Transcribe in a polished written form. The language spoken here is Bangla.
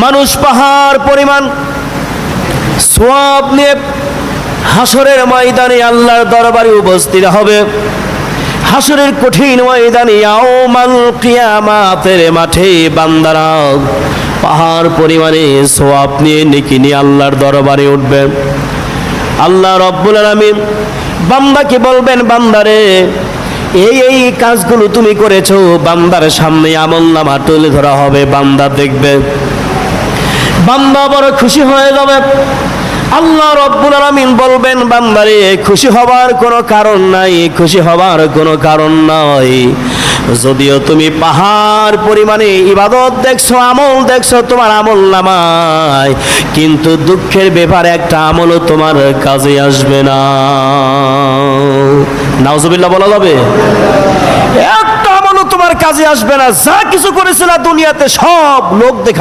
মানুষ পাহাড় পরিমাণ সওয়াব নিয়ে হাসরের ময়দানে আল্লাহর দরবারে উপস্থিত হবে। হাসরের কঠিন ময়দানে ইয়াউমাল কিয়ামাতের মাঠে বান্দারা পাহাড় পরিমাণে সওয়াব নিয়ে নেকি নিয়ে আল্লাহর দরবারে উঠবে। আল্লাহ রব্বুল আলামিন বান্দাকে বলবেন, বান্দারে এই এই কাজগুলো তুমি করেছো। বান্দার সামনে আমলনামা তুলে ধরা হবে, বান্দা দেখবে, বান্দা বড় খুশি হয়ে যাবে। আল্লাহ রব্বুল আলামিন বলবেন, বান্দারে খুশি হবার কোনো কারণ নাই, খুশি হবার কোনো কারণ নাই। যদিও তুমি পাহাড় পরিমাণে ইবাদত দেখছো, আমল দেখছো তোমার আমল নামায়, কিন্তু দুঃখের ব্যাপারে একটা আমলও তোমার কাজে আসবে না। নাউজুবিল্লাহ বলা যাবে? একটা আমলও তোমার কাজে আসবে না। যা কিছু করেছিল দুনিয়াতে সব লোক দেখা